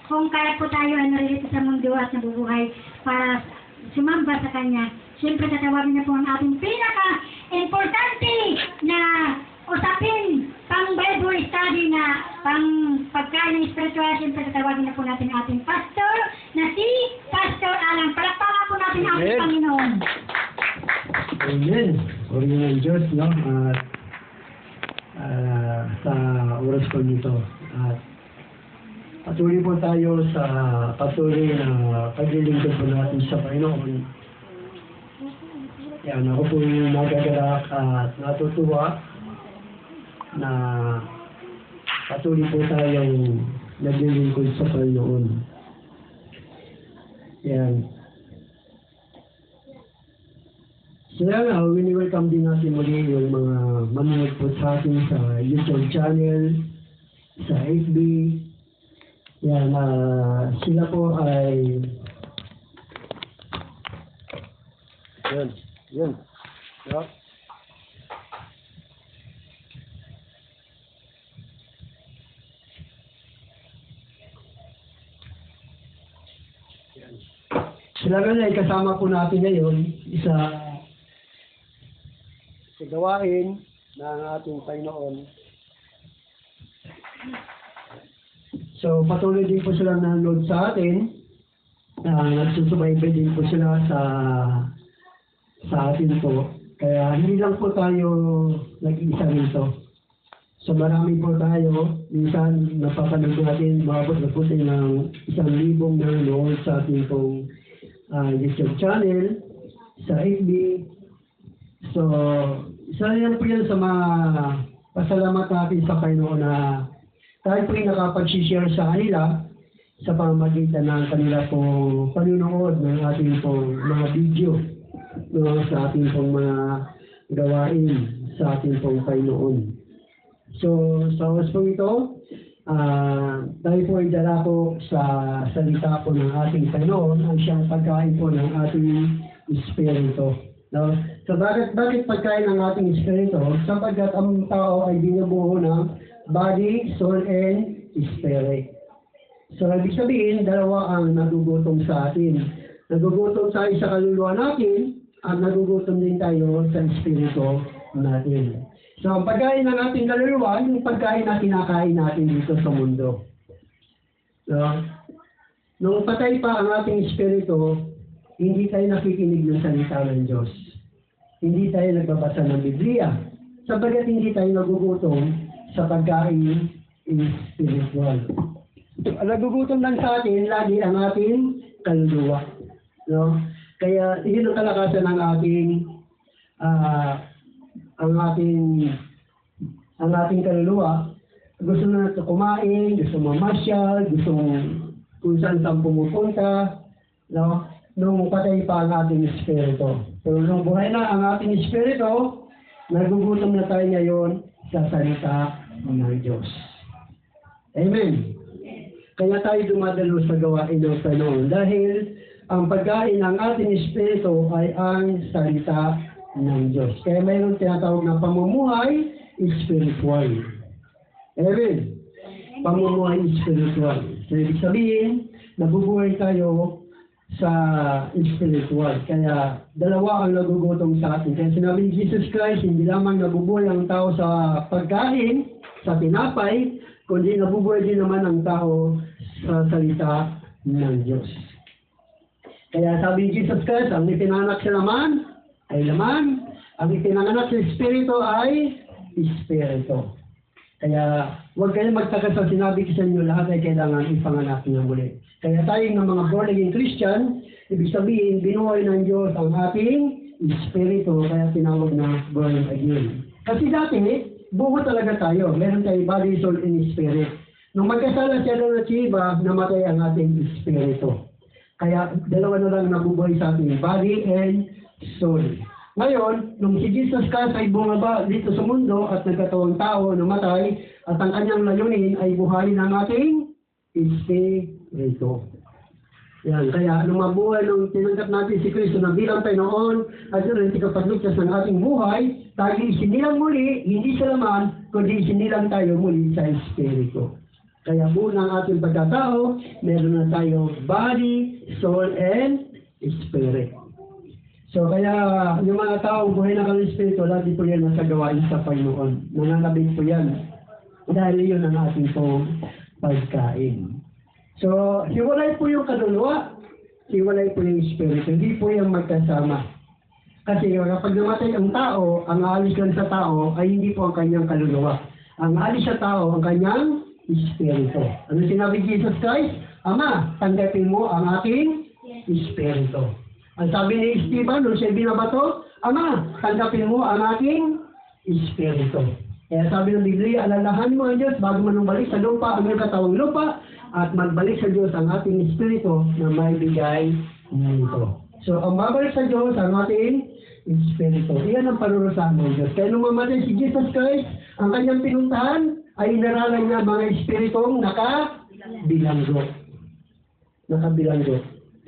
kung kaya po tayo ay naririto sa mundo at nabubuhay para sumamba sa Kanya, siyempre tatawagin na po ang ating pinaka-importante na usapin pang Bible study na pang pagkain ng spiritual. Siyempre tatawagin na po natin ang ating pastor na si Pastor Alan. Palakpakan po natin ang ating Panginoon. Amen. Purihin ng Diyos, no? At sa oras po nito. At patuloy po tayo sa patuloy na paglilingkod po natin sa Panginoon. Yan, ako po yung nagagalak at natutuwa na patuloy po tayong naglilingkod sa Panginoon. Yan. Kaya nga, wini-welcome din natin muli yung mga manonood po sa atin sa YouTube channel, sa FB. Yan, sila po ay... Yan. Yup. Sila nga ay kasama po natin ngayon sa gawain ng ating Panginoon. So patuloy din po sila nanonood sa atin. Nagsusubaybay din po sila sa atin po. Kaya hindi lang po tayo nag-iisa rito. So marami po tayo. Minsan napapanood natin mabot na po ng 1,000 nanonood sa ating pong YouTube channel, sa FB. So, isa yan po yan sa mga pasalamat natin sa Panginoon na tayo po yung nakapag-share sa kanila sa pamamagitan ng kanila pong panunood ng ating pong mga video, sa ating pong mga gawain sa ating pong Panginoon. So, sa oras po ito, tayo po ay dala po sa salita po ng ating Panginoon, ang siyang pagkain po ng ating Espiritu. No? So bakit pagkain ng ating Espiritu? Sapagkat ang tao ay binubuo ng body, soul, and spirit. So ibig sabihin, dalawa ang nagugutom sa atin. Nagugutom tayo sa kaluluwa natin, at nagugutom din tayo sa Espiritu natin. So ang pagkain ng ating kaluluwa, yung pagkain na kinakain natin dito sa mundo. So, nung patay pa ang ating Espiritu, hindi tayo nakikinig ng salita ng Diyos. Hindi tayo nagbabasa ng Biblia. Sapagkat hindi tayo nagugutom sa pagkain spiritual. Nagugutom lang sa atin lagi ang ating kaluluwa. No? Kaya yun ang kalakasan ng ang ating kaluluwa. Gusto na kumain, gusto mamasyal, gusto kung saan pumupunta. No? Nung patay pa ang ating Espiritu. Pero nung buhay na ang ating Espiritu, nagugutom na tayo ngayon sa salita ng Diyos. Amen. Kaya tayo dumadalo sa gawain ng Panginoon dahil ang pagkain ng ating Espiritu ay ang salita ng Diyos. Kaya mayroon tinatawag na pamumuhay spiritual. Amen. Pamumuhay spiritual. So, ibig sabihin, nabubuhay tayo sa spiritual. Kaya dalawa ang nagugutom sa atin. Kaya sinabi ni Jesus Christ, hindi lamang nabubuhay ang tao sa pagkain, sa tinapay, kundi nabubuhay din naman ang tao sa salita ng Diyos. Kaya sabi ni Jesus Christ, ang ipinanganak sa laman ay laman, ang ipinanganak sa Espiritu ay Espiritu. Kaya huwag kayong magtaka sa sinabi ko sa inyo, lahat ay kailangan ipanganak na muli. Kaya tayo ng mga born-again Christian, ibig sabihin, binuhay ng Diyos ang ating Espiritu, kaya tinawag na born again. Kasi dati, buo talaga tayo. Meron tayo body, soul, and spirit. Nung magkasala si Adam at si Eva, namatay ang ating Espiritu. Kaya dalawa na lang nabubuhay sa ating body and soul. Ngayon, nung si Jesus Christ ay bumaba dito sa mundo at nagkatawang tao, namatay, at ang kanyang layunin ay buhayin ang ating Espiritu. Yan, kaya nung mabuhay, nung tinanggap natin si Kristo na bilang Panginoon at rin tikapagligtas ng ating buhay, tayo isinilang muli, hindi sa laman, kundi isinilang tayo muli sa Espiritu. Kaya buo ng ating pagkatao, meron na tayo body, soul, and spirit. So kaya yung mga taong buhay na kami espiritu, lagi po yan nasa gawain sa Panginoon. Nananabig po yan. Dahil yun ang ating pong pagkain. So, hiwalay po yung kaluluwa, hiwalay po yung espiritu. Hindi po yung magkasama. Kasi kapag namatay ang tao, ang aalis lang sa tao ay hindi po ang kanyang kaluluwa. Ang aalis sa tao, ang kanyang espiritu. Ano sinabi Jesus Christ? Ama, tanggapin mo ang aking espiritu. Ang sabi ni Esteban, nung siya binabato, Ama, tanggapin mo ang aking espiritu. Kaya sabi ng Biblia, alalahan mo ang Diyos bago manumbalik sa lupa ang iyong katawang lupa at magbalik sa Diyos ang ating espiritu na may bigay nito. So, ang babalik sa Diyos ang ating espiritu. Iyan ang parurusahan ng Diyos. Kaya nung mamatay si Jesus Christ, ang kanyang pinuntahan ay inaralan niya mga espiritong nakabilanggo. Nakabilanggo.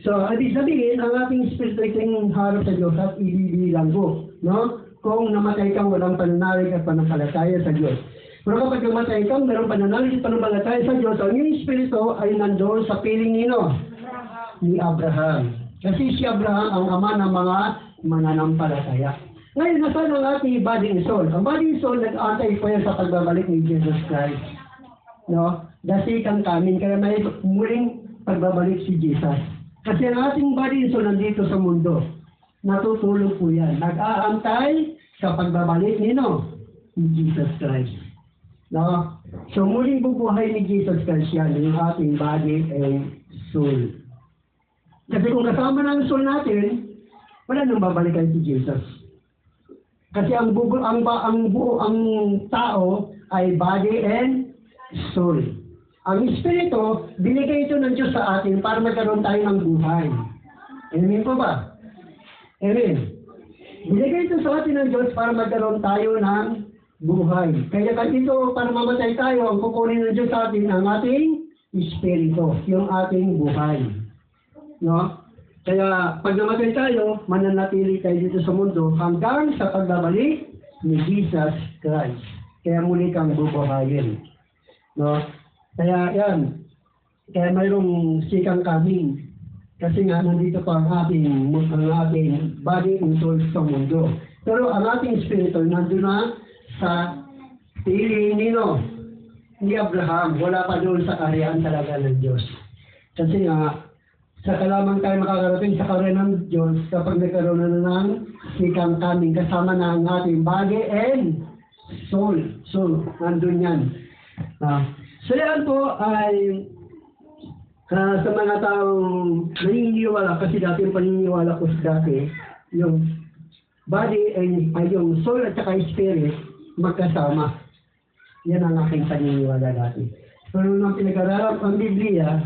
So, ibig sabihin, ang ating espiritu ay harap sa Diyos at ibibilanggo. No? Kung namatay kang walang pananalig at pananampalataya sa Diyos. Pero kapag namatay kang walang pananalig at pananampalataya sa Diyos, ang iyong espiritu ay nandoon sa piling nino ni Abraham. Kasi si Abraham ang ama ng mga mananampalataya. Ngayon, nasaan ang ating body and soul? Ang body and soul nag-aantay po yan sa pagbabalik ni Jesus Christ. No? Dasikan kami, kaya may muling pagbabalik si Jesus. Kasi ang ating body and soul nandito sa mundo. Natutulog po yan. Nag-aantay sa pagbabalik ni Jesus Christ. No? So muling bubuhay ni Jesus Christ yan, yung ating body and soul. Kasi kung kasama ng soul natin, wala nang babalikan si Jesus. Kasi ang tao ay body and soul. Ang espiritu, binigay ito ng Diyos sa atin para magkaroon tayo ng buhay. Amen po ba? Amen. Binigay ito sa atin ng Diyos para magkaroon tayo ng buhay. Kaya ito, para mamatay tayo, ang kukunin ng Diyos sa atin ang ating espiritu, yung ating buhay. No? Kaya pag namatay tayo, mananatili tayo dito sa mundo hanggang sa pagbabalik ni Jesus Christ. Kaya muli kang bubuhayin. No? Kaya yan. Kaya mayroong sikang coming. Kasi nga nandito pa ang ating body and soul sa mundo. Pero ang ating espiritu nandun na sa piling ni Abraham. Wala pa doon sa kaharian talaga ng Diyos. Kasi nga, saka lamang tayo makakarating sa kaharian ng Diyos kapag nagkaroon na ng sikang coming kasama na ang ating body and soul. So, nandun yan. So yan po ay sa mga taong naniniwala, kasi dati yung paniniwala ko dati, yung body ay yung soul at saka spirit magkasama. Yan ang aking paniniwala dati. Pero nung pinag-aralan ang Biblia,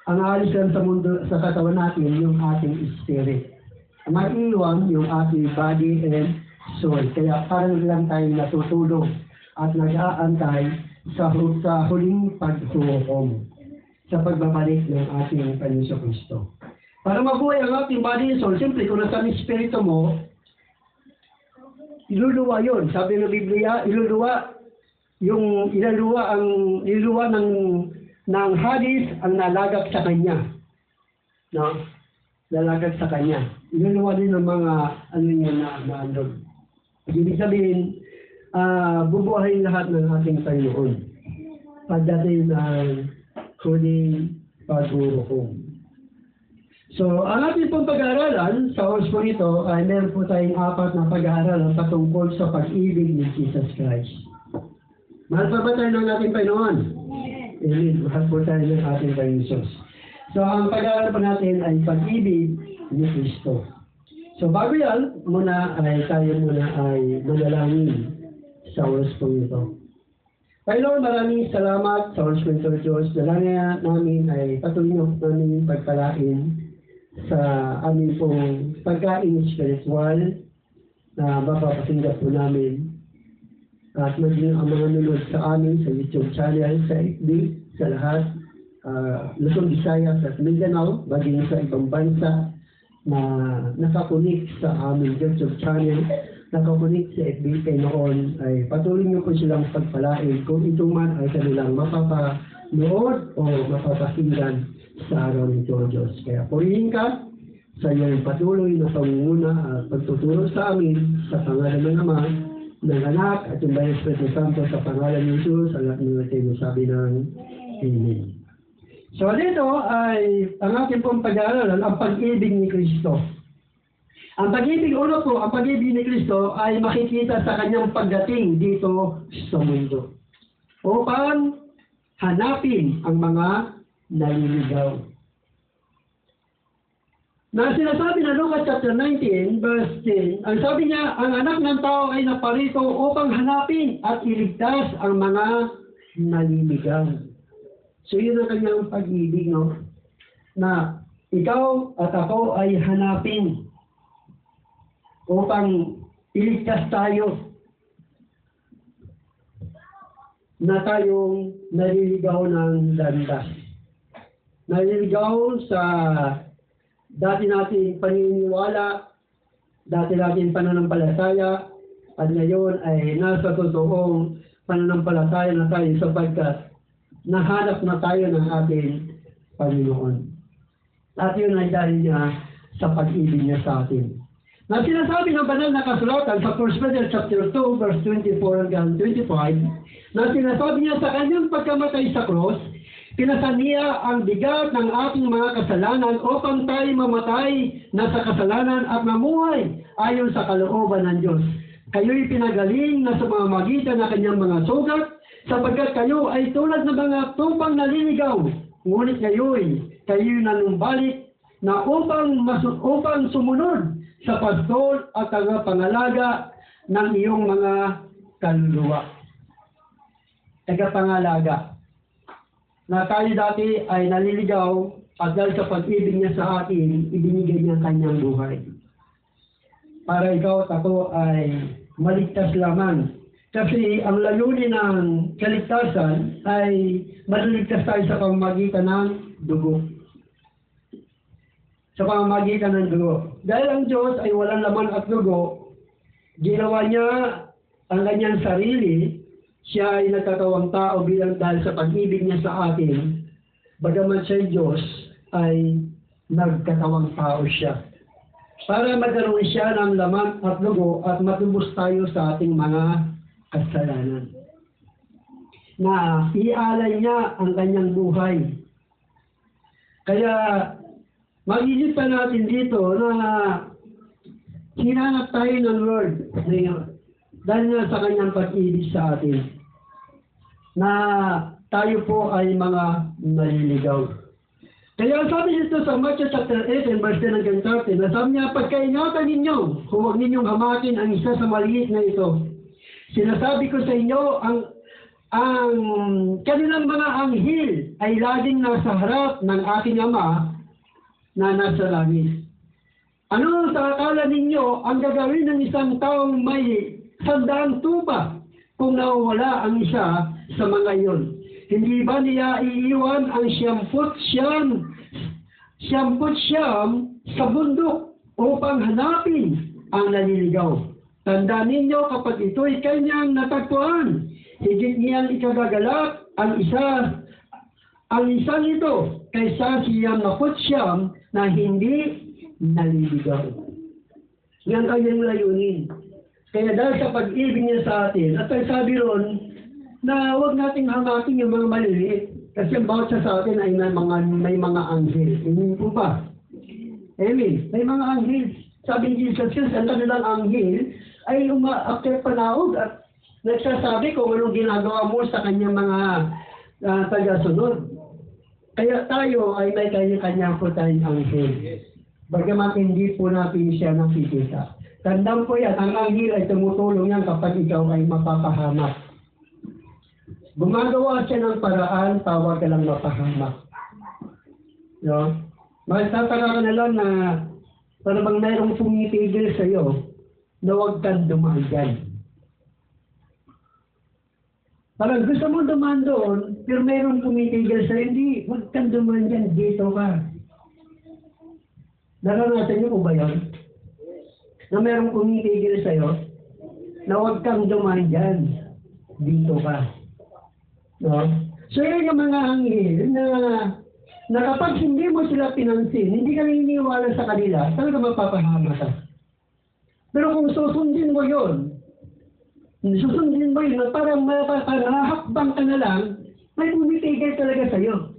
ang alis lang sa mundo, sa katawan natin, yung ating spirit. Maiiwan yung ating body and soul. Kaya parang lang tayo natutulog at nag-aantay sa huling paghukom sa pagbabalik ng ating Panginoon Kristo. Para mabuhay ang ating body and soul, siyempre kung nasa espiritu mo, iluluwa yun. Sabi ng Biblia, iluluwa ng hadis ang nalagak sa kanya. No? Nalagak sa kanya. Iluluwa din ng mga andun. Ibig sabihin, bubuhayin lahat ng ating Panginoon pagdating ng huling paghukom. So, ang ating pong pag-aaralan sa oras po ito ay meron po tayong 4 na pag-aaralan patungkol sa pag-ibig ni Jesus Christ. Mahal pa ba tayo ng ating Panginoon? Amen. Mahal po tayo ng ating Panginoon. So, ang pag-aaral po natin ay pag-ibig ni Kristo. So, bago yan, tayo muna ay manalangin sa oras po ito. Panginoon, maraming salamat sa oras po ito, Diyos. Dalangin namin ay patuloy namin pagpalain sa aming pong pagkain spiritual na mapapasinggap po namin. At maging ang mga nunod sa amin sa YouTube channel, sa FB, sa lahat, Luzon, Visayas at Mindanao, maging sa ibang bansa na nakakunik sa aming YouTube channel, nakakunik sa FB, kay noon ay patuloy niyo po silang pagpalain kung ito man ay kanilang mapapanood o mapapakinggan sa araw nito, Diyos. Kaya purihin ka sa iyong patuloy na pangunguna at pagtuturo sa amin sa pangalan ng Ama, ng Anak at yung Bayan Espiritu Santo sa pangalan ng Jesus. Sa lahat ng natin sabi ng Amen. So dito ay ang ating pong pag-aaralan, ang pag-ibig ni Kristo. Ang pag-ibig, ang pag-ibig ni Kristo ay makikita sa kanyang pagdating dito sa mundo upang hanapin ang mga naliligaw. Na sinasabi na Lucas chapter 19, verse 10, ang sabi niya, ang anak ng tao ay naparito upang hanapin at iligtas ang mga naliligaw. So yun ang kanyang pag-ibig, no? Na ikaw at ako ay hanapin upang iligtas tayo na tayong naliligaw ng landas. Naliligaw sa dati nating paniniwala, dati nating pananampalataya, at ngayon ay nasa totoong pananampalataya na tayo sapagkat nahanap na tayo ng ating Panginoon. At yun ay dahil niya sa pag-ibig niya sa atin. Na sinasabi ng banal na kasulatan sa 1 Peter chapter 2 verse 24 hanggang 25, na sinasabi niya sa kanyang pagkamatay sa cross, pinasan niya ang bigat ng ating mga kasalanan upang tayo mamatay na sa kasalanan at mamuhay ayon sa kalooban ng Diyos. Kayo'y pinagaling na sa mga magitan ng kanyang mga sugat, sapagkat kayo ay tulad ng mga tupang naliligaw, ngunit kayo'y nanumbalik na upang sumunod sa pastol at tagapangalaga ng iyong mga kaluluwa. Tagapangalaga. Na tayo dati ay naliligaw at dahil sa pag-ibig niya sa atin, ibinigay niya ang kanyang buhay. Para ikaw at ako ay maligtas lamang. Kasi ang layunin ng kaligtasan ay maliligtas tayo sa pamamagitan ng dugo. Sa pamamagitan ng dugo. Dahil ang Diyos ay walang laman at dugo, ginawa niya ang kanyang sarili, siya ay nagkatawang tao bilang dahil sa pag-ibig niya sa atin, bagaman siya Diyos, ay nagkatawang tao siya. Para magkaroon siya ng laman at dugo at matubos tayo sa ating mga kasalanan. Na ialay niya ang kanyang buhay. Kaya mag-isip pa natin dito na hinanap tayo ng Lord dahil nga sa kanyang pag-ibig sa atin. Na tayo po ay mga naliligaw. Kaya sabi dito sa Matthew chapter 8 verse 10 hanggang 13, na sabi niya, pagkaingatan ninyo, huwag ninyong hamakin ang isa sa maliit na ito. Sinasabi ko sa inyo, ang kanilang mga anghel ay laging nasa harap ng aking Ama na nasa langit. Ano sa akala ninyo ang gagawin ng isang taong may 100 tuba kung nawawala ang isa sa mga iyon? Hindi ba niya iiwan ang 99 sa bundok upang hanapin ang naliligaw? Tandaan ninyo kapag ito'y kanyang natagpuan, higit niyang ikagagalak ang isang ito kaysa siyang 99 na hindi naliligaw. Yan kanyang layunin. Kaya dahil sa pag-ibig niya sa atin, at sabi ron, na huwag nating hamakin yung mga maliliit. Kasi ang bawat sa atin ay may mga anghel. Hindi po ba? Amen. May mga anghel. Sabi ni Jesus, ang kanilang anghel ay umaakyat panahog at nagsasabi kung anong ginagawa mo sa kanyang mga tagasunod. Kaya tayo ay may kanya-kanya po tayong anghel. Bagamat hindi po natin siya nakikita. Tandaan po yan, ang anghel ay tumutulong yan kapag ikaw ay mapapahamak. Gumagawa siya ng paraan, tawag ka lang mapahamak. No? Magtataka ka na lang na para bang mayroong pumipigil sa iyo na huwag kang dumaan dyan. Parang gusto mo dumaan doon, pero mayroong pumipigil sa iyo, hindi, huwag kang dumaan dyan, dito ka. Naranasan niyo po ba yun? Na mayroong pumipigil sa iyo, na huwag kang dumaan dyan, dito ka. No? So yun yung mga anghel na kapag hindi mo sila pinansin, hindi ka naniniwala sa kanila, talaga mapapahama ka. Pero kung susundin mo yun, na parang mahahakbang ka na lang, may pumipigil talaga sa'yo.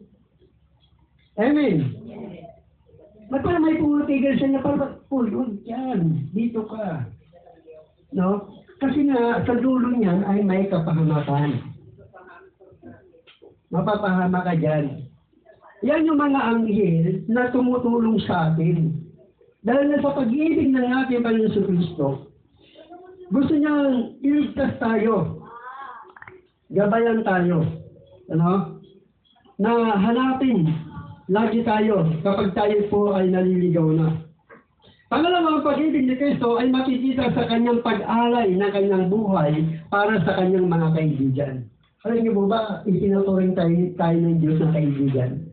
Amen. Parang may pumipigil sa'yo, parang, yun, yan, dito ka. No? Kasi nga, sa dulo niyan ay may kapahamakan. Mapapahama ka dyan. Yan yung mga anghel na tumutulong sa atin. Dahil na sa pag-ibig ng ating Panginoon Kristo, gusto niyang iligtas tayo. Gabayan tayo. Ano? Na hanapin lagi tayo kapag tayo po ay naliligaw na. Pangalawang pag-ibig ni Kristo ay makikita sa kanyang pag-alay ng kanyang buhay para sa kanyang mga kaibigan. Alam niyo po ba, itinuturing tayo ng Diyos na kaibigan.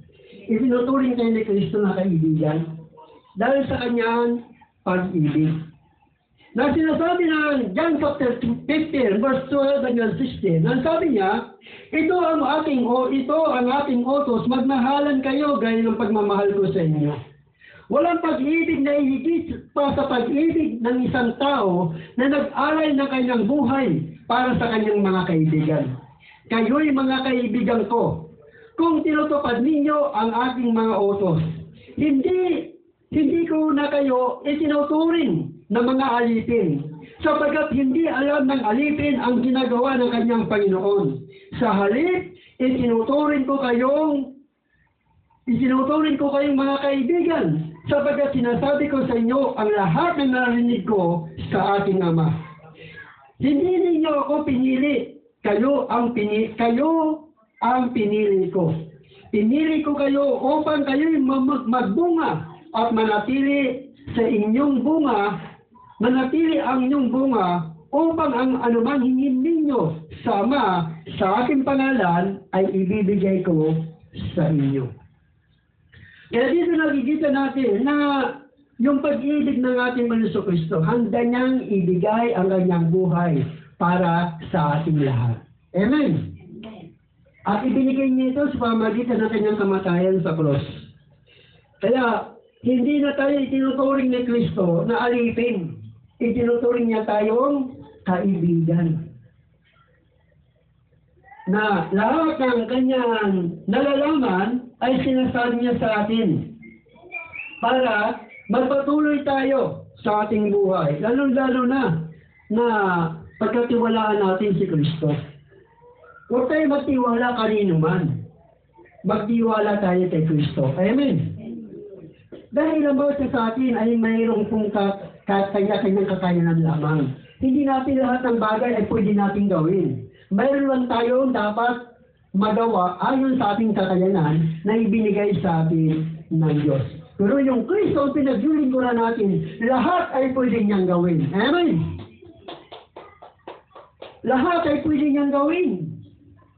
Itinuturing tayo ni Kristo na kaibigan dahil sa kanyang pag-ibig. Na sinasabi ng John chapter 15, verse 12 hanggang 16, ang sabi niya, ito ang ating utos, magmahalan kayo gaya ng pagmamahal ko sa inyo. Walang pag-ibig na higit pa sa pag-ibig ng isang tao na nag-alay ng kanyang buhay para sa kanyang mga kaibigan. Kayo'y mga kaibigan ko, kung tinutupad ninyo ang aking mga utos. Hindi ko na kayo itinuturing na mga alipin, sapagkat hindi alam ng alipin ang ginagawa ng kanyang Panginoon. Sa halip, itinuturing ko kayong mga kaibigan, sapagkat sinasabi ko sa inyo ang lahat ng narinig ko sa aking Ama. Hindi ninyo ako pinili, kayo ang pinili ko. Pinili ko kayo upang kayo'y magbunga at manatili ang inyong bunga upang ang anumang hingin ninyo sa Ama sa aking pangalan ay ibibigay ko sa inyo. Kaya dito nakikita natin na yung pag-ibig ng ating Panginoon Kristo, handa niyang ibigay ang kanyang buhay para sa ating lahat. Amen. At ibinigay niya ito sa pamamagitan ng kanyang kamatayan sa cross. Kaya hindi na tayo itinuturing ni Kristo na alipin. Itinuturing niya tayong kaibigan. Na lahat ng kanyang nalalaman ay sinasabi niya sa atin para magpatuloy tayo sa ating buhay. Lalo-lalo na pagkatiwalaan natin si Kristo. Huwag tayo magtiwala kanino man. Magtiwala tayo kay Kristo. Amen. Dahil ang bawat sa atin ay mayroong pong kanya-kanyang kakayanan lamang. Hindi natin lahat ng bagay ay pwede natin gawin. Mayroon lang tayong dapat magawa ayon sa ating kakayanan na ibinigay sa atin ng Diyos. Pero yung Kristo ang pinaglilingkuran natin, lahat ay pwede niyang gawin. Amen? Lahat ay pwede niyang gawin.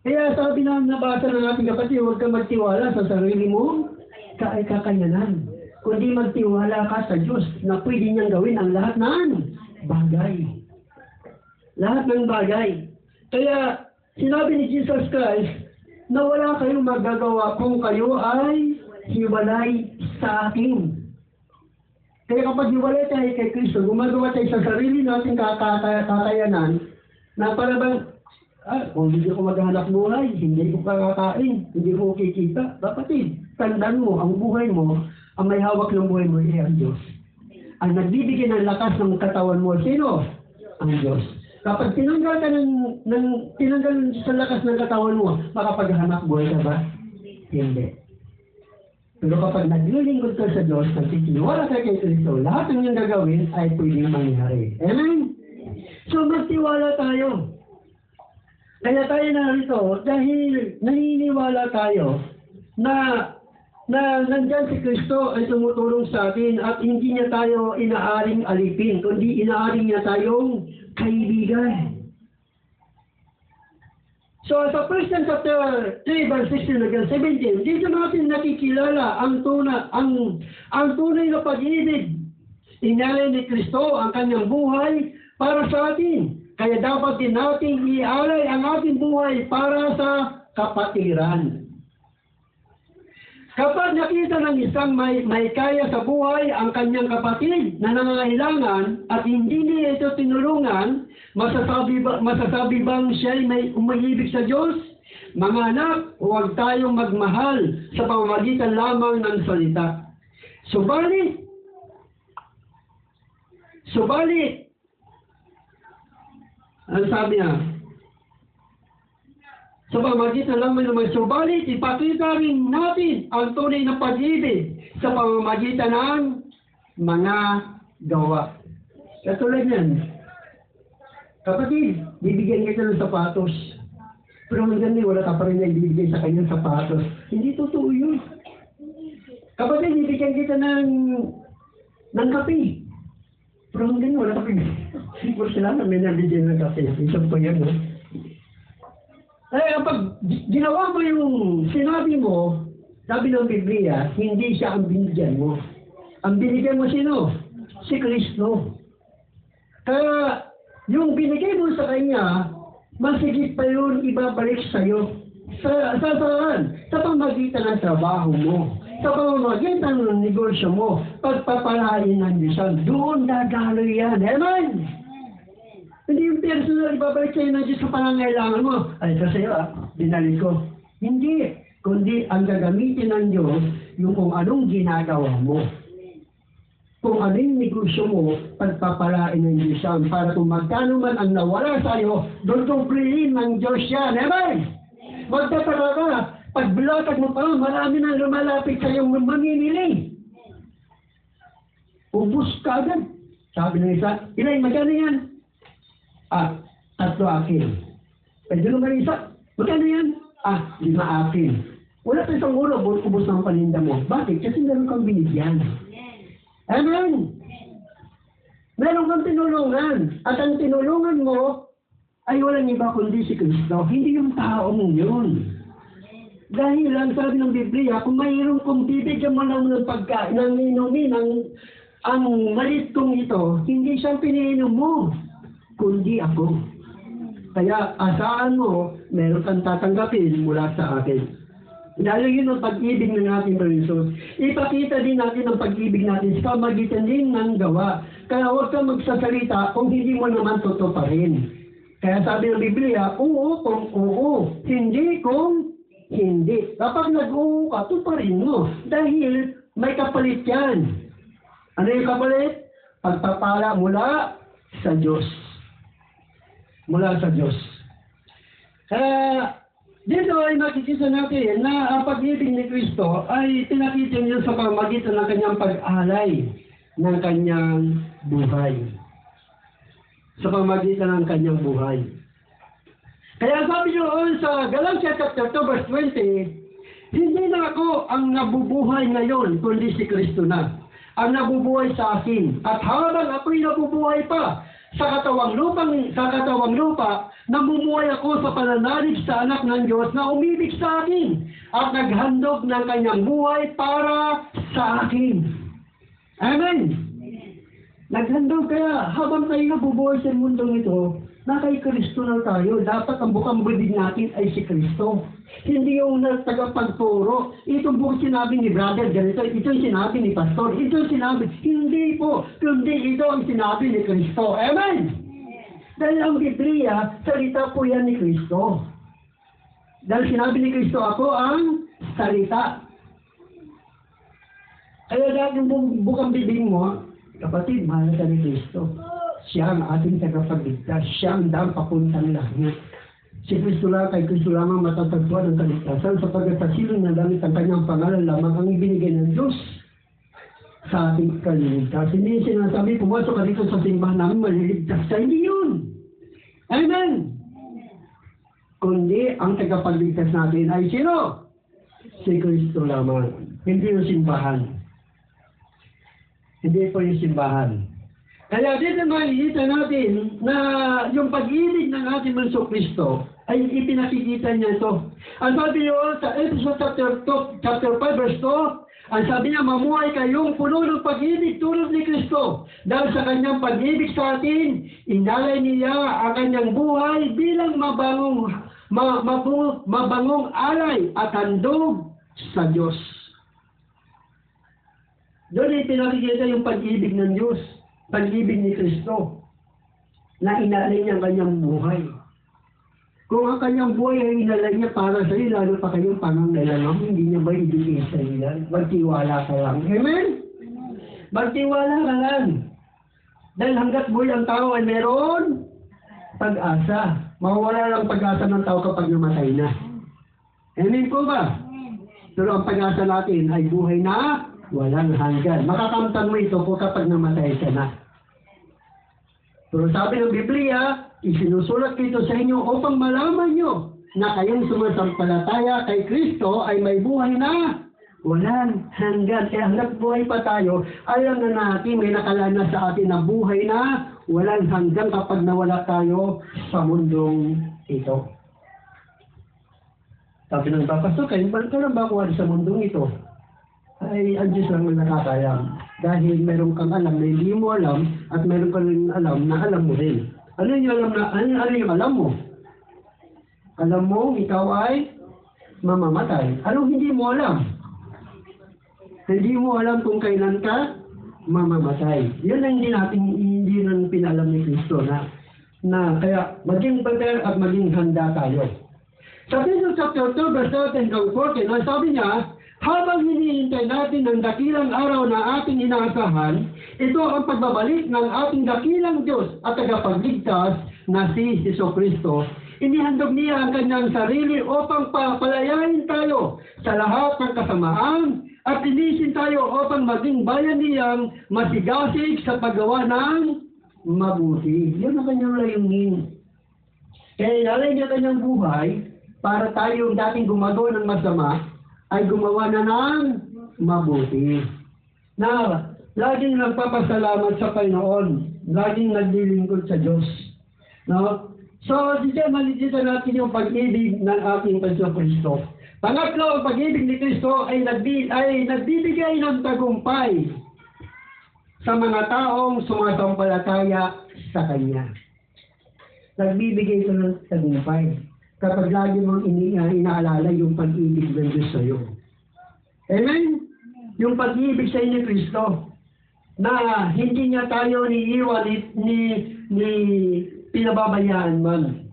Kaya sabi na nabasa ng ating kapatid, huwag kang magtiwala sa sarili mo kakayanan. Kundi magtiwala ka sa Diyos na pwede niyang gawin ang lahat ng bagay. Lahat ng bagay. Kaya sinabi ni Jesus Christ na wala kayong magagawa kung kayo ay hiwalay sa akin. Kaya kapag hiwalay tayo kay Kristo, gumagawa tayo sa sarili nating kakayanan na para bang, kung hindi ko maghanap buhay, hindi ko kakakain, hindi ko kikita. Kapatid, tandaan mo, ang buhay mo, ang may hawak ng buhay mo ay ang Diyos. Ang nagbibigay ng lakas ng katawan mo, sino? Ang Diyos. Kapag tinanggal ka tinanggal sa lakas ng katawan mo, makapaghanap buhay ka ba? Hindi. Pero kapag naglilingkod ka sa Diyos, nagtitiwala ka kay Kristo, lahat ng iyong gagawin ay pwedeng mangyari. Amen? So magtiwala tayo. Kaya tayo narito dahil naniniwala tayo na nandyan si Kristo ay tumutulong sa atin at hindi niya tayo inaaring alipin, kundi inaaring niya tayong kaibigan. So sa 1 John chapter 3 verse 16 hanggang 17, dito natin nakikilala ang tunay na pag-ibig. Inalay ni Kristo ang kanyang buhay para sa atin. Kaya dapat din natin ialay ang ating buhay para sa kapatiran. Kapag nakita ng isang may kaya sa buhay ang kanyang kapatid na nangangailangan at hindi niya ito tinulungan, masasabi bang siya'y may umibig sa Diyos? Mga anak, huwag tayong magmahal sa pamamagitan lamang ng salita. Subalit, ano sabi niya? Sa pamamagitan lamang ng subalit, ipakita rin natin ang tunay na pag-ibig sa pamamagitan ng mga gawa. Katulad yan, kapatid, bibigyan kita ng sapatos. Pero hanggang ngayon, wala ka pa rin na ibibigay sa kanyang sapatos. Hindi totoo yun. Kapatid, bibigyan kita ng kape. Pero hanggang ngayon, wala ka pa rin. Siguro sila na may nabigyan ng kape. Isang ko yan, no? Eh, kapag ginawa mo yung sinabi mo, sabi ng Biblia, hindi siya ang binigyan mo. Ang binigyan mo sino? Si Kristo. Kaya, yung binigay mo sa Kanya, masigit pa yun ibabalik sa'yo. Saan? Sa pamagitan ng trabaho mo. Sa pamamagitan ng negosyo mo. Pagpapalain ng Diyos. Doon dadaloy yan. Amen? Hindi yung personal ibabalik sa'yo ng Diyos sa pangangailangan mo. Ay, ito sa'yo binalik ko. Hindi. Kundi ang gagamitin ng Diyos yung kung anong ginagawa mo. Kung ano yung negosyo mo, pagpapalain ng Diyos yan. Para kung magkano man ang nawala sa'yo, dodoblihin ng Diyos yan. Amen? Magtataka ka. Pag bilatag mo pa, marami nang lumalapit sa'yo mamimili. Ubus ka agad. Sabi ng isa, Ilay, magkano yan? 3 akin. Pwede naman isa, magkano yan? 5 akin. Wala pa isang ulo, ubus ng paninda mo. Bakit? Kasi meron kang binigyan. Amen. Meron kang tinulungan. At ang tinulungan mo ay walang iba kundi si Kristo. Hindi yung tao mo yun. Dahil ang sabi ng Biblia, kung mayroon kong bibigyan mo lang ng pagkain, ng inumin, ang malit kong ito, hindi siyang piniinom mo, kundi ako. Kaya asahan mo, meron kang tatanggapin mula sa akin. Dahil yun ang pag-ibig ng ating Panginoon. Ipakita din natin ang pag-ibig natin sa pamagitan din ng gawa. Kaya huwag kang magsasalita kung hindi mo naman totoo pa rin. Kaya sabi ng Biblia, oo kung oo, hindi kung hindi. Kapag nag-oo ka, tuparin mo. Dahil may kapalit yan. Ano yung kapalit? Pagpapala mula sa Diyos. Mula sa Diyos. Kaya, dito ay makikita natin na ang pag-ibig ni Kristo ay pinakita niya sa pamamagitan ng kanyang pag-alay ng kanyang buhay. Sa pamamagitan ng kanyang buhay. Kaya sabi niyo sa Galatia chapter 2 verse 20, hindi na ako ang nabubuhay ngayon, kundi si Kristo na. Ang nabubuhay sa akin. At habang ako'y nabubuhay pa, sa katawang lupa, namumuhay ako sa pananalig sa anak ng Diyos na umibig sa akin at naghandog ng kanyang buhay para sa akin. Amen. Naghandog kaya habang tayo nabubuhay sa mundong ito, na kay Kristo na tayo. Dapat ang bukang bibig natin ay si Kristo. Hindi yung tagapagturo. Itong buong sinabi ni brother, ganito, ito yung sinabi ni pastor, ito yung sinabi. Hindi po, kundi ito ang sinabi ni Kristo. Amen! Dahil ang Biblia, salita po yan ni Kristo. Dahil sinabi ni Kristo, ako ang salita. Kaya dahil yung bukang bibig mo, kapatid, mahal ka ni Kristo. Siya ang ating tagapagligtas. Siya ang daan papuntang langit. Si Kristo lang, kay Kristo lamang matatagpuan ang kaligtasan sapagkat sa silong ng langit ang kanyang pangalan lamang ang ibinigay ng Diyos sa ating kaligtas. Hindi sinasabi, pumasok ka dito sa simbahan namin, maliligtas ka. Hindi yun. Amen. Kundi ang tagapagligtas natin ay sino? Si Kristo lamang. Hindi yung simbahan. Hindi po yung simbahan. Kaya dito makikita natin na yung pag-ibig ng ating Manso Kristo ay ipinakikita niya ito. Ang sabi niyo sa Ephesians chapter 5 verse 2, ang sabi niya, mamuhay kayong puno ng pag-ibig tulad ni Kristo. Dahil sa kanyang pag-ibig sa atin, inalay niya ang kanyang buhay bilang mabangong mabangong alay at handog sa Diyos. Doon ay pinakikita yung pag-ibig ng Diyos, pag-ibig ni Kristo, na inalay niya ang kanyang buhay. Kung ang kanyang buhay ay inalay niya para sa iyo, lalo pa kayong pangangailangan, hindi niya ba ibigay sa iyo yan? Magtiwala ka lang. Amen? Magtiwala ka lang. Dahil hanggat buhay ang tao ay meron pag-asa. Mawawala lang pag-asa ng tao kapag namatay na. Amen po ba? Pero ang pag-asa natin ay buhay na walang hanggan. Makakamtan mo ito po kapag namatay ka na. Pero sabi ng Biblia, isinusulat ito sa inyo upang malaman nyo na kayong sumasampalataya kay Kristo ay may buhay na walang hanggan. Kaya hanggat buhay pa tayo, alam na natin may nakalana sa atin na buhay na walang hanggan kapag nawala tayo sa mundong ito. Sabi ng Pastor, kayo lang ba ako sa mundong ito? Ay, ang Diyos lang ang nakakayang. Dahil meron kang alam na hindi mo alam at meron kang alam na alam mo rin. Ano yung alam mo? Alam mo, ikaw ay mamamatay. Anong hindi mo alam? Hindi mo alam kung kailan ka mamamatay. Yun ang hindi natin pinalam ni Kristo na kaya maging prepare at maging handa tayo. Sa Ephesians chapter 2, verse 13 hanggang 14, sabi niya, habang hinihintay natin ang dakilang araw na ating inaasahan, ito ang pagbabalik ng ating dakilang Diyos at tagapagligtas na si Jesucristo. Inihandog niya ang kanyang sarili upang papalayain tayo sa lahat ng kasamaan at linisin tayo upang maging bayan niyang masigasig sa paggawa ng mabuti. Yun ang kanyang layunin. Kaya ilalay niya kanyang buhay para tayo dating gumagawa ng masama ay gumawa na ng mabuti. Na laging nagpapasalamat sa Panginoon, laging naglilingkod sa Diyos. No? So, malilita natin yung pag-ibig ng ating Kristo. Pangatlo, ang pag-ibig ni Kristo ay nagbibigay ng tagumpay sa mga taong sumasampalataya sa Kanya. Nagbibigay ito ng tagumpay kapag lagi mong inaalala yung pag-ibig ng Diyos sa iyo. Amen? Yung pag-ibig sa inyo Kristo, na hindi niya tayo niiwan ni pinababayaan man.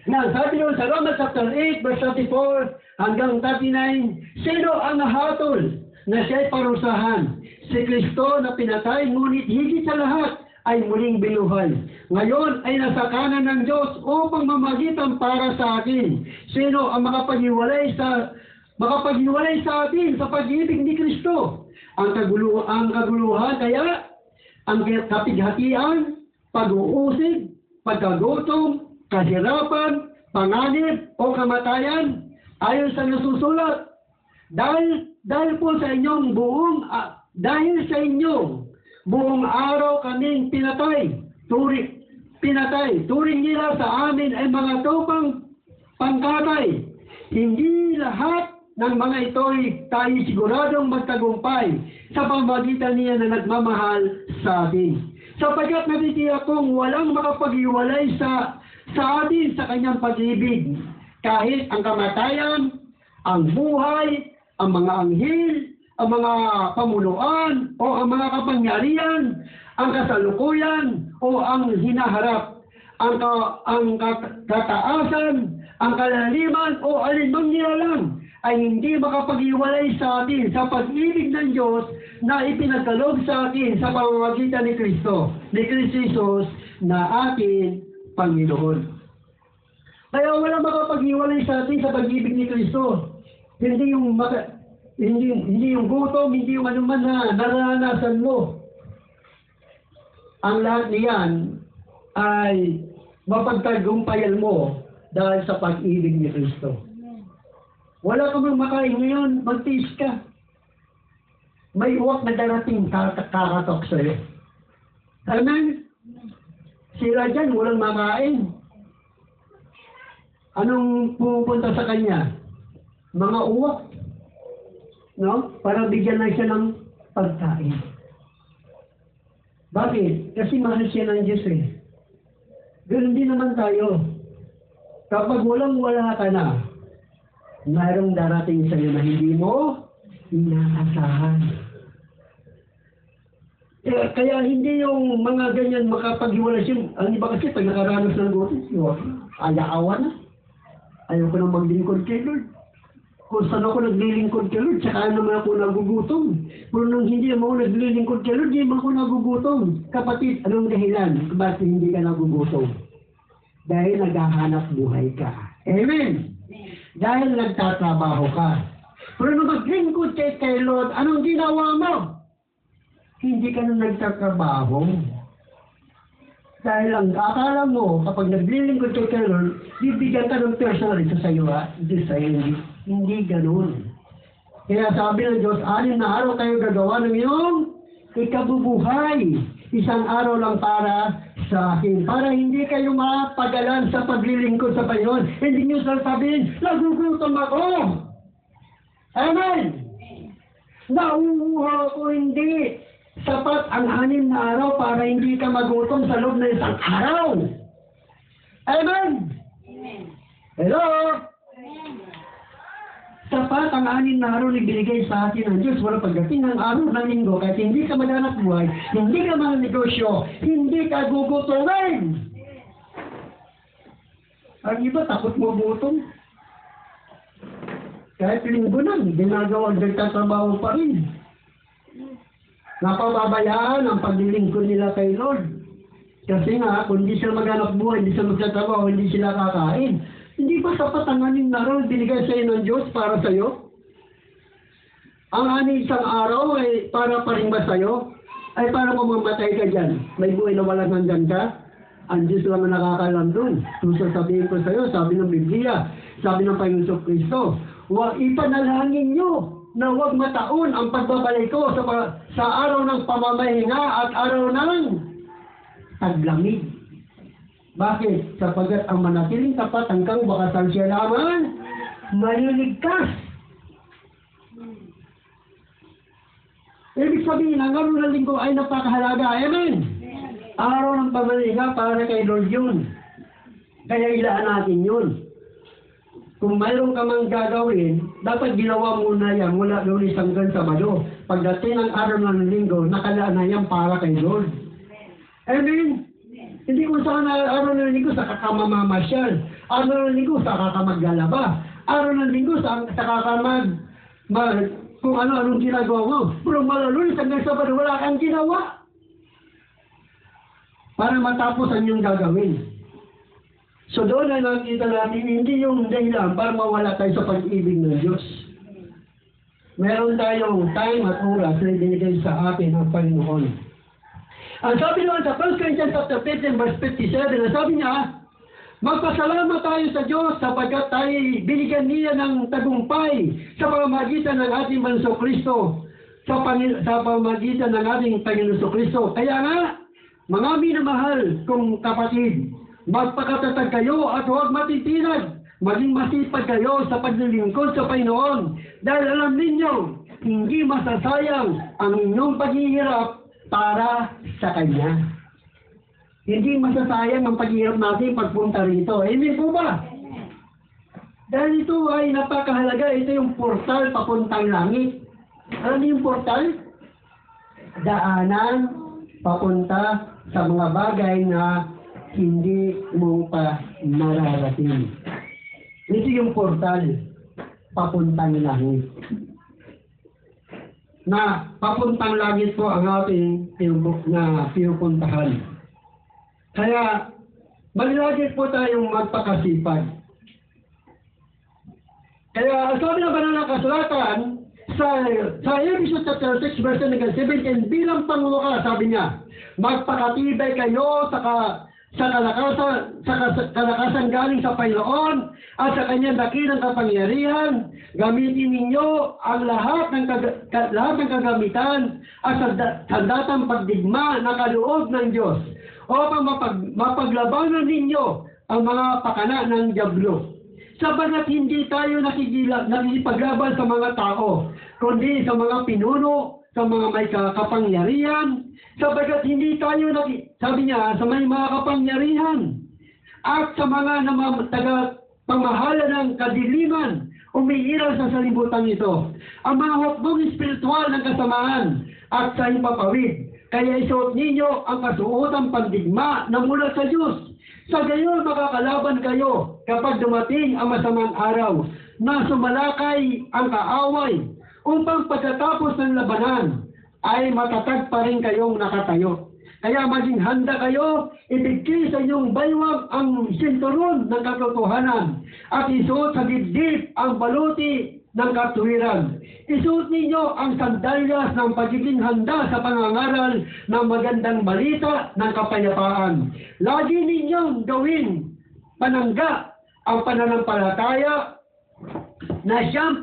Na sabi doon sa Romans chapter 8, verse 34 hanggang 39, sino ang nahatol na siya'y parusahan? Si Kristo na pinatay, ngunit higit sa lahat ay muling binuhay. Ngayon ay nasa kanan ng Diyos upang mamagitan para sa akin. Sino ang makapaghiwalay sa atin sa pag-ibig ni Kristo? Ang kaguluhan kaya, ang kapighatian, pag-uusig, pagkagutom, kahirapan, panganib o kamatayan, ayon sa nasusulat. Dahil po sa inyong buong araw kaming pinatay. Turing nila sa amin ay mga tupang pangkatay. Hindi lahat ng mga ito'y tayo siguradong magtagumpay sa pamagitan niya na nagmamahal sa atin. Sapagkat natitiyak kong walang makapag-iwalay sa atin sa kanyang pag-ibig. Kahit ang kamatayan, ang buhay, ang mga anghel, ang mga pamunuan o ang mga kapangyarihan, ang kasalukuyan o ang hinaharap, ang kataasan, ang kalaliman o alinmang nilalang ay hindi makapag-iwalay sa atin sa pag-ibig ng Diyos na ipinagkaloob sa atin sa pamamagitan ni Kristo Jesus na ating Panginoon. Kaya wala makapag-iwalay sa atin sa pag-ibig ni Kristo. Hindi yung gutom, hindi yung anuman na naranasan mo. Ang lahat niyan ay mapagtagumpayan mo dahil sa pag-ibig ni Kristo. Wala ka mang makain ngayon, magtiis ka. May uwak na darating kakatok sa'yo. Amen? Sila dyan, walang makain. Anong pupunta sa kanya? Mga uwak. No? Para bigyan lang siya ng pagkain. Bakit? Kasi mahal siya ng Diyos eh. Ganun din naman tayo. Kapag walang-wala ka na, mayroong darating sa iyo na hindi mo inaasahan. Kaya hindi yung mga ganyan makapaghiwalay siya. Ang iba kasi pag nakaranas ng gutom, ayaawa na. Ayaw ko nang maglingkod kay Lord. Kung saan ako naglilingkod kay Lord, saka naman ako nagugutom. Pero nung hindi mo naglilingkod kay Lord, hindi mo ako nagugutom. Kapatid, anong dahilan? Bakit hindi ka nagugutom? Dahil naghahanap buhay ka. Amen? Dahil nagtatrabaho ka. Pero nung maglingkod kay Lord, anong ginawa mo? Hindi ka na nagtatrabaho. Dahil ang akala mo, kapag naglilingkod kay Lord, bibigyan ka ng personal isa sa iyo, ha? Hindi sa iyo. Hindi ganun. Kaya sabi ng Diyos, 6 na araw kayo gagawa ng iyong ikabubuhay. Isang araw lang para sa akin. Para hindi kayo mapagalan sa paglilingkod sa Panginoon. Hindi nyo sasabihin, nagugutom ako. Amen. Nauuha ako, hindi. Sapat ang 6 na araw para hindi ka magutom sa loob ng isang araw. Amen. Hello? Sapat ang 6 na araw na binigay sa atin ng Diyos. Wala pagdating ng araw ng linggo, kahit hindi ka maghanap buhay, hindi ka mananegosyo, hindi ka gugutumin. Ang iba, takot mo gutom. Kahit linggo na, ginagawa, nagtatrabaho pa rin. Napababayaan ang paglilingkod nila kay Lord. Kasi nga, kung hindi sila maghanap buhay, hindi sila magtatrabaho, hindi sila kakain. Hindi ba sapat ang 6 na araw binigay sa iyo ng Diyos para sa iyo? Ang 6 isang araw ay para pa rin ba sa iyo? Ay para mamamatay ka dyan. May buhay na walang nandyan ka? Ang Diyos lang ang nakakalam doon. Kung sasabihin ko sa iyo, sabi ng Biblia, sabi ng Panginoon Kristo, ipanalangin nyo na huwag mataon ang pagbabalik ko sa araw ng pamamahinga at araw ng taglamig. Bakit? Sapagkat ang manatiling tapat hanggang wakasan siya lamang maliligtas. Ibig sabihin, ang araw ng linggo ay napakahalaga. Amen? Araw ng pamamahinga para kay Lord yun. Kaya ilaan natin yun. Kung mayroon ka mang gagawin, dapat ginawa muna yan mula Lunes hanggang Sabado. Pagdating ng araw ng linggo, nakalaan na yan para kay Lord. Amen? Hindi kung saan araw ng linggo sa kakamamamasyal. Araw ng linggo sa kakamaglalaba. Araw ng linggo sa kakamag kung ano-anong ginagawa mo. Pero mula Lunes hanggang Sabado, wala kang ginawa. Para matapos ang iyong gagawin. So doon na nakita natin, hindi yung dahilan para mawala tayo sa pag-ibig ng Diyos. Meron tayong time at oras na ibinigay sa atin ng Panginoon. Ang sabi naman sa 1 Corinthians chapter 15 verse 57, ang sabi niya, magpasalamat tayo sa Diyos sapagkat tayo binigyan niya ng tagumpay sa pamamagitan ng ating Panginoon Kristo. Sa pamamagitan ng ating Panginoon Kristo. Kaya nga, mga minamahal kong kapatid, magpakatatag kayo at huwag matitinag. Maging masipag kayo sa paglilingkod sa Panginoon. Dahil alam ninyo, hindi masasayang ang inyong paghihirap para sa Kanya. Hindi masasayang ang paghihirap natin pagpunta rito. Amen po ba? Dahil ito ay napakahalaga. Ito yung portal papuntang langit. Ano yung portal? Daanan papunta sa mga bagay na hindi mo pa nararating. Ito yung portal papuntang langit. Na papuntang langit po ang ating pinupuntahan. Kaya malilagit po tayong magpakasipag. Kaya sabi ng banal na kasulatan sa Ephesians chapter 6 verse 17, bilang pangwakas, sabi niya, magpakatibay kayo sa kalakasan galing sa Panginoon at sa kanyang dakilang kapangyarihan. Gamitin ninyo ang lahat ng kagamitan at sandatang pagdigma na kaloob ng Diyos upang mapaglabanan ninyo ang mga pakana ng dyablo. Sabagat hindi tayo nakikipaglaban sa mga tao, kundi sa mga pinuno, sa mga may kapangyarihan, sabagat hindi tayo sabi niya, sa may mga kapangyarihan, at sa mga pamahala ng kadiliman, umiiral sa salibutan ito. Ang mga hukbong espiritual ng kasamaan at sa impapawid. Kaya isuot ninyo ang kasuotang pandigma na mula sa Diyos. Sa gayon makakalaban kayo kapag dumating ang masamang araw na sumalakay ang kaaway upang pagkatapos ng labanan ay matatag pa rin kayong nakatayo. Kaya maging handa kayo, ibigay sa inyong baywang ang sinturon ng katotohanan at isuot sa dibdib ang baluti ng katuwiran. Isuot ninyo ang sandalyas ng pagiging handa sa pangangaral ng magandang balita ng kapayapaan. Lagi ninyong gawin panangga ang pananampalataya na siyang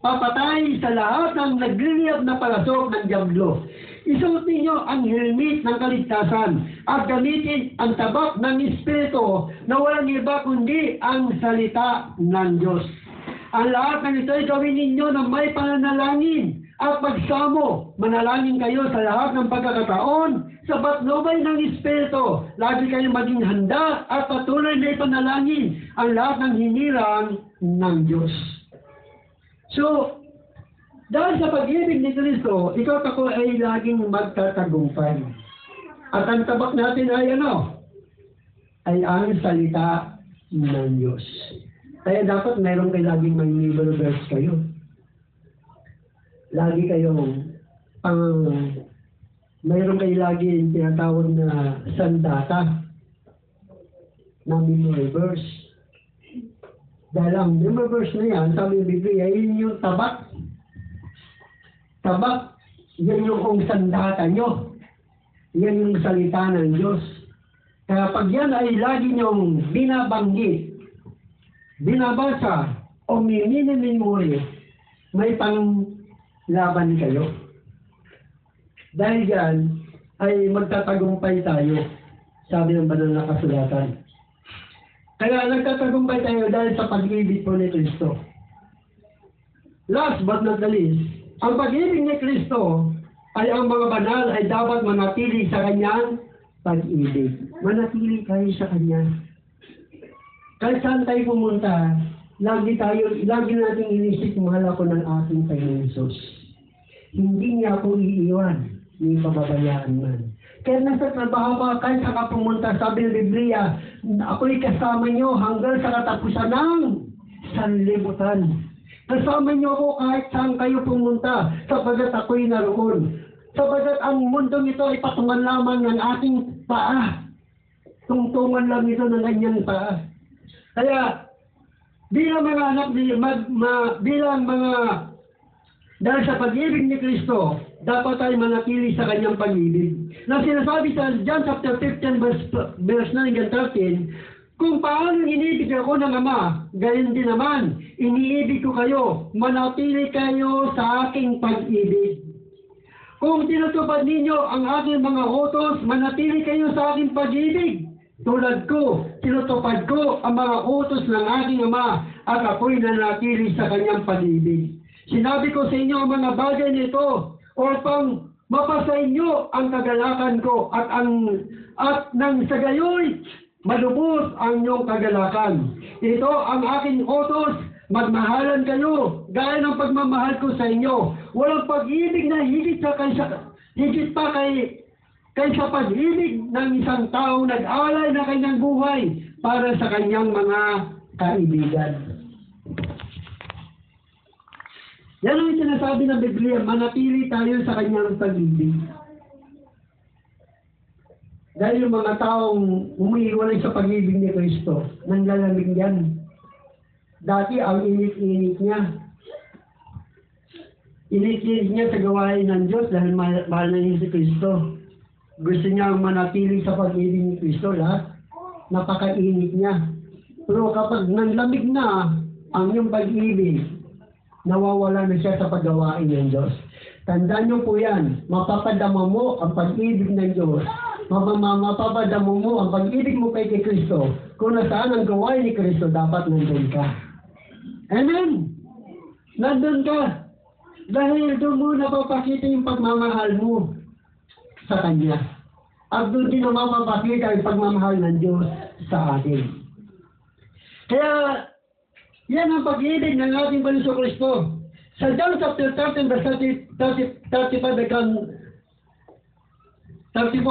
papatay sa lahat ng nagliliyab na palasok ng dyablo. Isuot ninyo ang helmet ng kaligtasan at gamitin ang tabak ng Espiritu na walang iba kundi ang salita ng Diyos. Ang lahat ng ito ay gawin ninyo na may pananalangin at pagsamo. Manalangin kayo sa lahat ng pagkakataon sa patnubay ng Espiritu. Lagi kayong maging handa at patuloy na ipanalangin ang lahat ng hinirang ng Diyos. So, dahil sa pag-ibig ni Kristo, ikaw at ako ay laging magtatagumpay. At ang tabak natin ay ano? Ay ang salita ng Diyos. Kaya dapat meron kayo laging may Bible verse kayo. Lagi kayong mayroon kayo laging tinatawag na sandata na memory verse. Dahil ang memory verse na yan, sabi ng Biblia, yun yung tabak. Tabak, yan yung sandata nyo. Yan yung salita ng Diyos. Kaya pag yan ay lagi nyong binabanggit, binabasa, o minimemorya, may panglaban kayo. Dahil yan, ay magtatagumpay tayo, sabi ng banal na kasulatan. Kaya nagtatagumpay tayo dahil sa pag-ibig po ni Kristo. Last but not the least, ang pag-ibig ni Kristo ay ang mga banal ay dapat manatili sa kanyang pag-ibig. Manatili kayo sa kanya. Kahit saan tayo pumunta, lagi natin inisip, mahal ako ng ating Panginoon Jesus. Hindi niya ako iiwan, hindi pababayaan man. Kaya nasa trabaho pa, kahit saan ka pumunta, sabi ng Biblia, ako'y kasama niyo hanggang sa katapusan ng sanlibutan. Kasama niyo ako kahit saan kayo pumunta, sapagat ako'y naroon. Sapagat ang mundong ito ay patungan lamang ng ating paa. Tungtungan lang ito ng kanyang paa. Kaya, bilang mga anak, dahil sa pag-ibig ni Kristo, dapat tayo manatili sa kanyang pag-ibig. Na sinasabi sa John chapter 15, verse 9 and 13, kung paano inibig ako ng Ama, gayon din naman, iniibig ko kayo, manatili kayo sa aking pag-ibig. Kung tinutupad ninyo ang aking mga utos, manatili kayo sa aking pag-ibig. Tulad ko, tinutupad ko ang mga utos ng aking Ama at ako'y nanatili sa kanyang pag-ibig. Sinabi ko sa inyo ang mga bagay nito upang mapasa inyo ang kagalakan ko at nang sa gayoy, malubos ang inyong kagalakan. Ito ang aking utos, magmahalan kayo, gaya ng pagmamahal ko sa inyo. Walang pag-ibig na higit pa kaysa pag-ibig ng isang taong nag-alay na kanyang buhay para sa kanyang mga kaibigan. Yan ang sinasabi ng Biblia, manatili tayo sa kanyang pag-ibig. Dahil yung mga taong umiiwalay sa pag-ibig ni Kristo, nanglalamig yan. Dati ang init-init niya. Init-init niya sa gawain ng Diyos dahil mahal na niya si Kristo. Gusto niya manatili sa pag-ibig ni Kristo lahat. Napakainit niya. Pero kapag nanglamig na ang iyong pag-ibig, nawawala na siya sa paggawain ng Diyos. Tandaan niyo po yan, mapapadama mo ang pag-ibig ng Diyos. Mapapadama mo ang pag-ibig mo kay Kristo. Kung nasaan ang gawain ni Kristo, dapat nandun ka. Amen? Nandun ka. Dahil doon mo napapakita yung pagmamahal mo sa Kanya. At doon din na mapapakita yung pagmamahal ng Diyos sa atin. Kaya, yan ang pag-ibig ng ating Panginoon Kristo. Sa John chapter 13, verse 35 hanggang 13,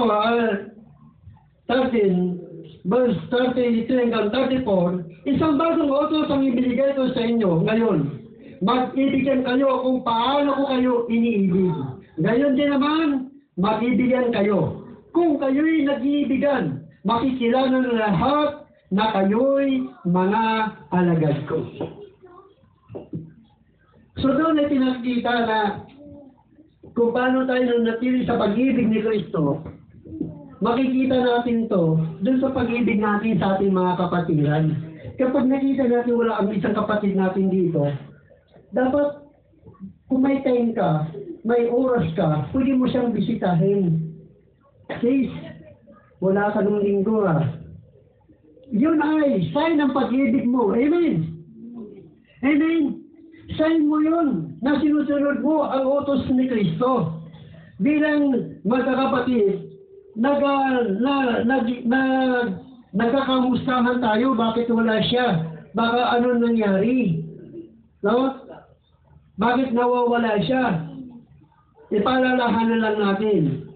verse 33 hanggang 34, isang bagong utos ang ibinigay ko sa inyo ngayon. Mag-ibigan kayo kung paano ko kayo iniibig. Ngayon din naman, mag-ibigan kayo. Kung kayo'y nag-iibigan, makikilala ng lahat na kayo'y mga alagad ko. So doon ay pinakita na kung paano tayo nanatili sa pag-ibig ni Kristo, makikita natin to doon sa pag-ibig natin sa ating mga kapatiran. Kapag nakita natin wala ang isang kapatid natin dito, dapat kung may time ka, may oras ka, pwede mo siyang bisitahin. Sis, wala ka nung linggo ha. Yun ay sign ng pag-ibig mo. Amen? Amen? Sign mo yun na sinusunod mo ang utos ni Kristo. Bilang magkakapatid, nagkakamustahan tayo, bakit wala siya? Baka ano nangyari? No? Bakit nawawala siya? Ipaalalahanan lang natin.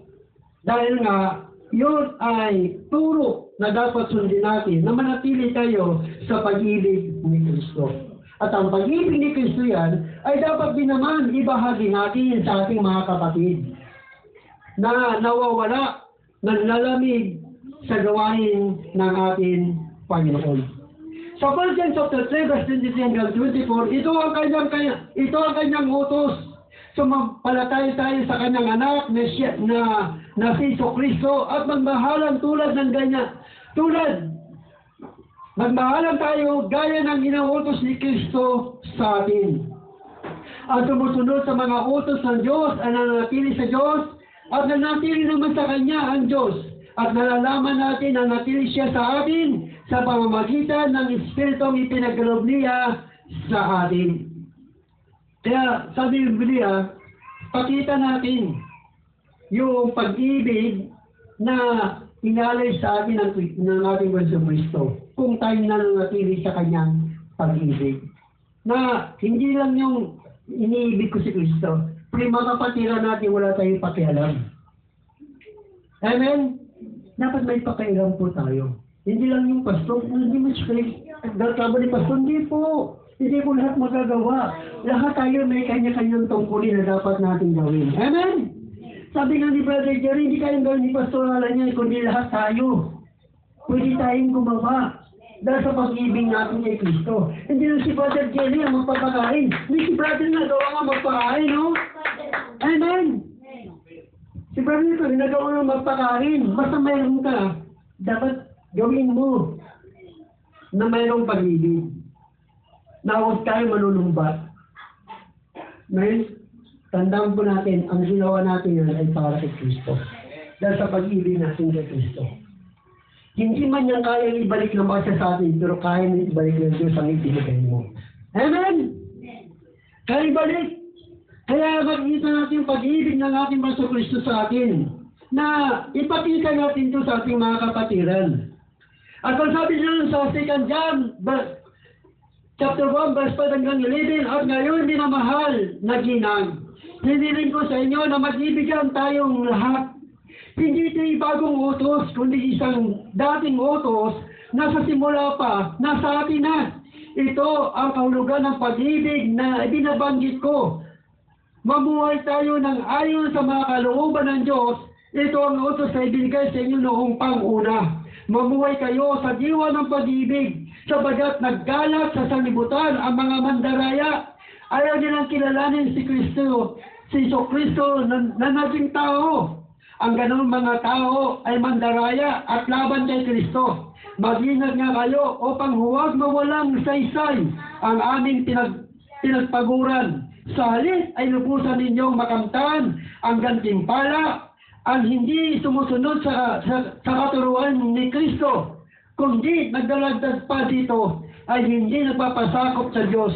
Dahil nga, yun ay turo na dapat sundin natin na manatili tayo sa pag-ibig ni Kristo. At ang pag-ibig ni Kristo yan ay dapat din naman ibahagi natin sa ating mga kapatid na nawawala, nanlalamig sa gawain ng ating Panginoon. Sa 1 John chapter 3, verse 23 hanggang 24, ito ang kanyang utos. Sumampalataya tayo sa kanyang anak na si Kristo at magmahalan tulad ng ganyan. Magmahalan tayo gaya ng inuutos ni Kristo sa atin. Ang sumusunod sa mga utos ng Diyos ay nanatili sa Diyos at nanatili naman sa Kanya ang Diyos. At nalalaman natin na natili siya sa atin sa pamamagitan ng Espiritong ipinagkaloob niya sa atin. Kaya sabi ng Biblia, pakita natin yung pag-ibig na inalay sa atin ng ating Panginoon Kristo kung tayo nananatili sa kanyang pag-ibig. Na hindi lang yung iniibig ko si Kristo, pero mga kapatiran natin wala tayong pakialam. Amen? Dapat may pakialam po tayo. Hindi lang yung pastor, hindi mo siya nagkabo ni pastor, hindi po. Hindi po lahat magagawa. Lahat tayo may kanya-kanyang tungkulin na dapat natin gawin. Amen? Sabi nga ni Brother Jerry, hindi kayong gawin ni pastoralan niya, kundi lahat tayo. Pwede tayong gumawa dahil sa pag-ibig natin kay Kristo. Hindi lang si Brother Jerry ang magpapakain. Hindi si Brother na gawa nga magpakain, no? Amen? Si Brother ito, ginagawa nga magpakain. Basta mayroon ka, dapat gawin mo na mayroong pag-ibig. Na huwag tayo manunumbat. Ngayon, tandaan po natin, ang ginawa natin yan ay para kay Kristo. Dahil sa pag-ibig natin kay Kristo. Hindi man niya kayang ibalik ng basa sa atin, pero kaya niya ibalik ng Diyos ang ibigay mo. Amen? Kaya ibalik. Kaya makikita natin yung pag-ibig ng ating Panginoon Kristo sa atin. Na ipakita natin ito sa ating mga kapatiran. At kung sabi niya sa 2 John, chapter 1, verse 5 hanggang 11, at ngayon minamahal na ginang. Hiniling ko sa inyo na mag-ibigan tayong lahat. Hindi ito bagong utos, kundi isang dating utos na sa simula pa, nasa atin na. Ito ang kahulugan ng pag-ibig na ibinabanggit ko. Mamuhay tayo ng ayon sa mga kalooban ng Diyos. Ito ang utos na ibinigay sa inyo noong pang-una. Mamuhay kayo sa diwa ng pag-ibig, sabagat naggalat sa sanlibutan ang mga mandaraya. Ayaw nilang kilalanin si Kristo, si Kristo na naging tao. Ang ganun mga tao ay mandaraya at laban kay Kristo. Mag-ingat nga kayo upang huwag mawalang saysay ang aming pinagpaguran. Sa halip ay lubusan ninyong makamtan ang gantimpala, ang hindi sumusunod sa katuruan ni Kristo, kundi nagdalagdag pa dito ay hindi nagpapasakop sa Diyos.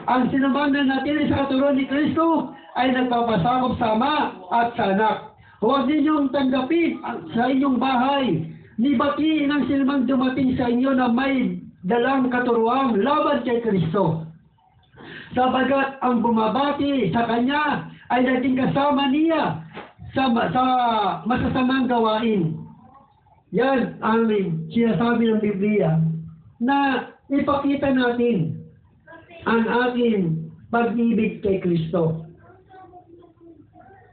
Ang sinumang na natili sa katuruan ni Kristo ay nagpapasakop sa Ama at sa Anak. Huwag ninyong tanggapin sa inyong bahay ni bati ng sinumang dumating sa inyo na may dalang katuruan laban kay Kristo. Sabagat ang bumabati sa Kanya ay naging kasama niya sa masasamang gawain. Yan ang sinasabi ng Biblia na ipakita natin ang ating pag-ibig kay Kristo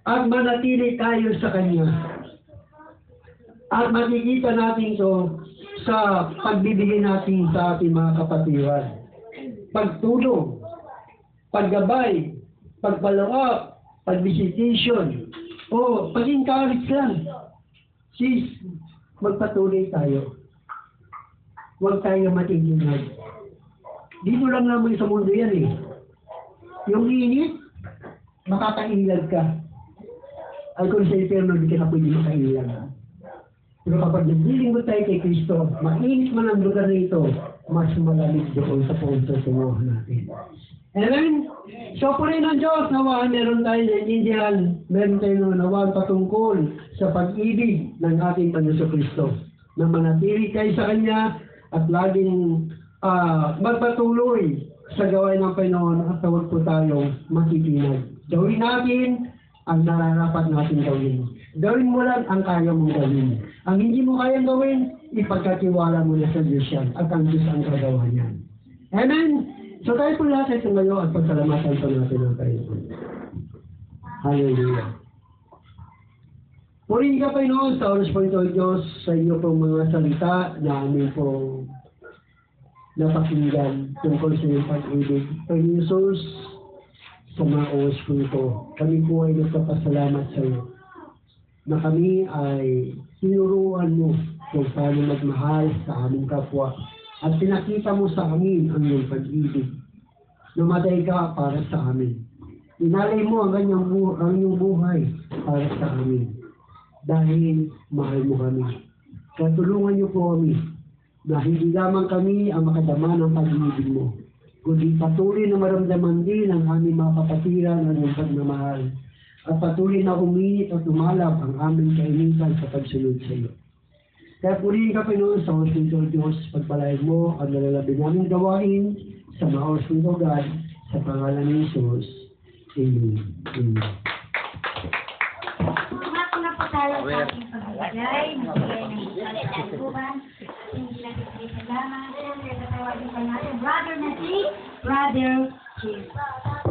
at manatili tayo sa Kanya. At makikita natin ito sa pagbibigay natin sa ating mga kapatiran. Pagtulong, paggabay, pagpalawak, pag-visitation, o pag-encourage lang. Sis, magpatuloy tayo. Huwag tayo matinginag. Dito lang naman sa mundo yan eh. Yung init, makakailag ka. Ay kung sa Eterno, hindi ka na pwede makailag. Pero kapag nagdiling mo tayo kay Kristo, mainit man ang lugar nito, mas malamig doon sa punso natin. Amen? So, purihin ng Diyos, nawa, meron tayo naiintindihan, meron tayo nawaan patungkol sa pag-ibig ng ating Panginoon Kristo, na manatili tayo sa Kanya at laging magpatuloy sa gawain ng Panginoon at tawag po tayong matitinag. Gawin natin ang nararapat natin gawin. Gawin mo lang ang kaya mong gawin. Ang hindi mo kayang gawin, ipagkatiwala mo na sa Diyos yan at ang Diyos ang gagawa niyan. Amen? So tayo po lahat ito ngayon at pagsalamatan po natin ang Panginoon. Hallelujah. Purihin ka Panginoon sa oras po ito, Diyos, sa inyo pong mga salita na amin pong napakinggan tungkol sa iyong pag-ibig. Panginoon Jesus, sa mga oras po ito, kami po ay nagpapasalamat sa iyo na kami ay tinuruan mo kung paano magmahal sa aming kapwa at pinakita mo sa amin ang iyong pag-ibig. Namatay ka para sa amin. Inalay mo ang iyong buhay para sa amin dahil mahal mo kami. Katulungan niyo po kami na hindi lamang kami ang makadama ng pag-ibig mo, kundi patuloy na maramdaman din ang aming mga kapatiran ang iyong pagmamahal at patuloy na uminit at umalap ang aming kainitan sa pagsunod sa iyo. Kaya purihin ka Panginoon sa oras nito, Diyos, pagpalain mo ang nalalabi namin gawain sa mga oras nito, God, sa pangalan ni Jesus. Amen. Amen. Ako na po tayo sa ating pagbigay, magbigay ng isang kaluban, hindi lang ibigay salamat, siyempre tatawagin pa natin, brother na si Brother Chief.